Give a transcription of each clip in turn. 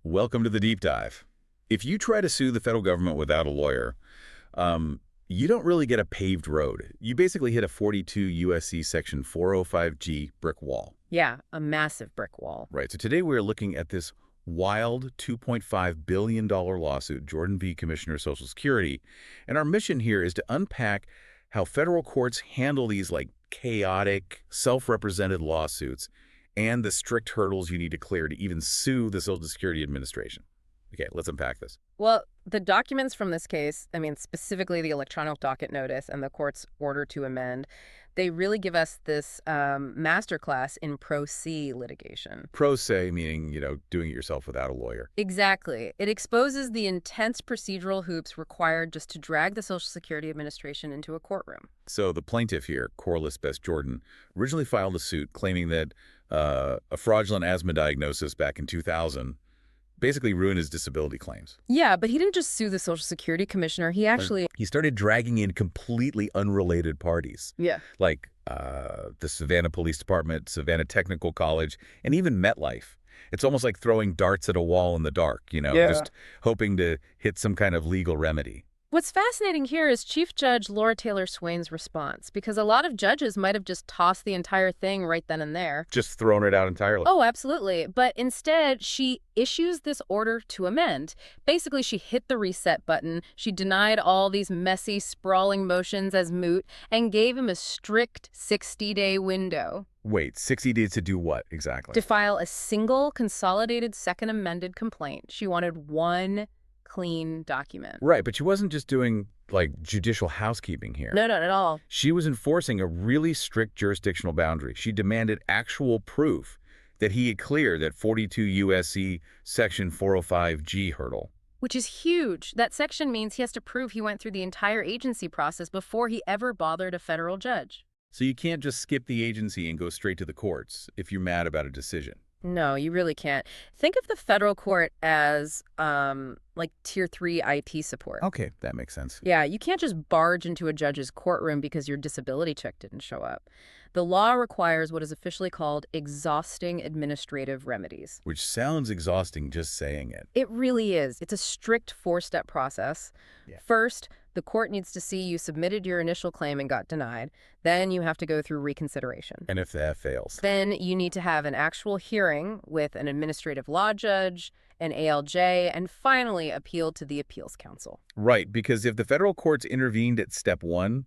Welcome to the deep dive. If you try to sue the federal government without a lawyer, you don't really get a paved road. You basically hit a 42 U.S.C. Section 405G brick wall. Yeah, a massive brick wall. Right, so today we're looking at this wild $2.5 billion lawsuit, Jordan v. Commissioner of Social Security. And our mission here is to unpack how federal courts handle these chaotic, self-represented lawsuits and the strict hurdles you need to clear to even sue the Social Security Administration. Okay, let's unpack this. Well, the documents from this case, specifically the electronic docket notice and the court's order to amend, they really give us this masterclass in pro se litigation. Pro se meaning, doing it yourself without a lawyer. Exactly. It exposes the intense procedural hoops required just to drag the Social Security Administration into a courtroom. So the plaintiff here, Corliss Best Jordan, originally filed a suit claiming that a fraudulent asthma diagnosis back in 2000 basically ruined his disability claims. Yeah, but he didn't just sue the Social Security Commissioner. He started dragging in completely unrelated parties. Yeah. Like the Savannah Police Department, Savannah Technical College, and even MetLife. It's almost like throwing darts at a wall in the dark, just hoping to hit some kind of legal remedy. What's fascinating here is Chief Judge Laura Taylor Swain's response, because a lot of judges might have just tossed the entire thing right then and there. Just thrown it out entirely. Oh, absolutely. But instead, she issues this order to amend. Basically, she hit the reset button. She denied all these messy, sprawling motions as moot and gave him a strict 60-day window. Wait, 60 days to do what exactly? To file a single consolidated second amended complaint. She wanted one clean document. Right, but she wasn't just doing, judicial housekeeping here. No, not at all. She was enforcing a really strict jurisdictional boundary. She demanded actual proof that he had cleared that 42 U.S.C. Section 405G hurdle. Which is huge. That section means he has to prove he went through the entire agency process before he ever bothered a federal judge. So you can't just skip the agency and go straight to the courts if you're mad about a decision. No, you really can't. Think of the federal court as Tier 3 IT support. Okay, that makes sense. Yeah, you can't just barge into a judge's courtroom because your disability check didn't show up. The law requires what is officially called exhausting administrative remedies. Which sounds exhausting just saying it. It really is. It's a strict four-step process. Yeah. First, the court needs to see you submitted your initial claim and got denied. Then you have to go through reconsideration. And if that fails? Then you need to have an actual hearing with an administrative law judge, an ALJ, and finally appeal to the appeals council. Right, because if the federal courts intervened at step one,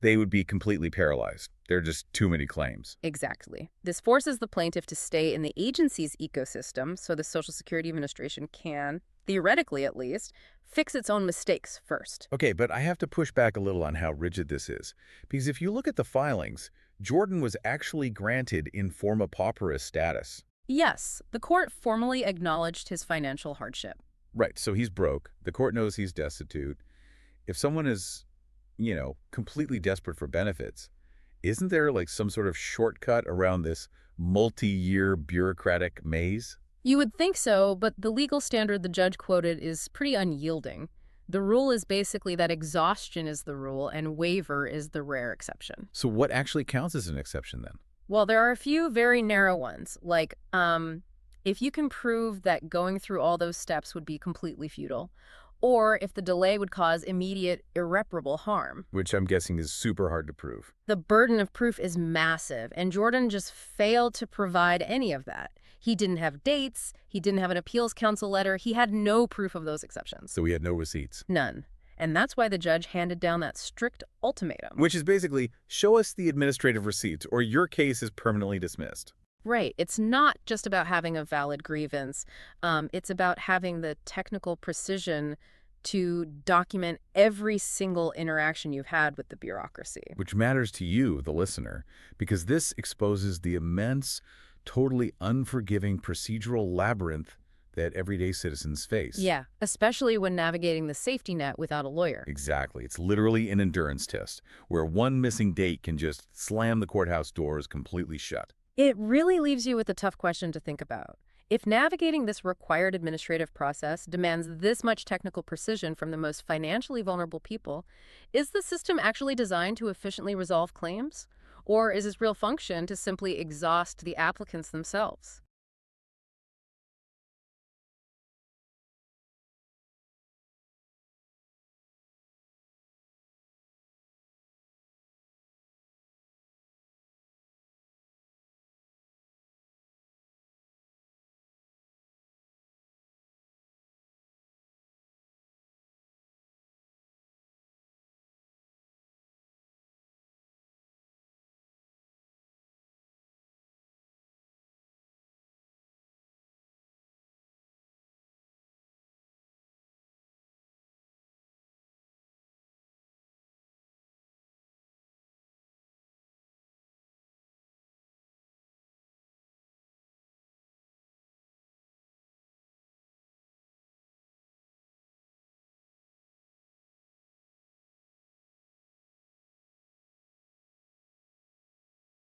they would be completely paralyzed. There are just too many claims. Exactly. This forces the plaintiff to stay in the agency's ecosystem so the Social Security Administration can, theoretically at least, fix its own mistakes first. Okay, but I have to push back a little on how rigid this is. Because if you look at the filings, Jordan was actually granted informa pauperis status. Yes, the court formally acknowledged his financial hardship. Right, so he's broke. The court knows he's destitute. If someone is, completely desperate for benefits, isn't there some sort of shortcut around this multi-year bureaucratic maze? You would think so, but the legal standard the judge quoted is pretty unyielding. The rule is basically that exhaustion is the rule and waiver is the rare exception. So what actually counts as an exception then? Well, there are a few very narrow ones, if you can prove that going through all those steps would be completely futile, or if the delay would cause immediate, irreparable harm. Which I'm guessing is super hard to prove. The burden of proof is massive, and Jordan just failed to provide any of that. He didn't have dates, he didn't have an appeals council letter, he had no proof of those exceptions. So he had no receipts. None. And that's why the judge handed down that strict ultimatum. Which is basically, show us the administrative receipts or your case is permanently dismissed. Right. It's not just about having a valid grievance. It's about having the technical precision to document every single interaction you've had with the bureaucracy. Which matters to you, the listener, because this exposes the immense, totally unforgiving procedural labyrinth that everyday citizens face. Yeah, especially when navigating the safety net without a lawyer. Exactly. It's literally an endurance test, where one missing date can just slam the courthouse doors completely shut. It really leaves you with a tough question to think about. If navigating this required administrative process demands this much technical precision from the most financially vulnerable people, is the system actually designed to efficiently resolve claims? Or is its real function to simply exhaust the applicants themselves?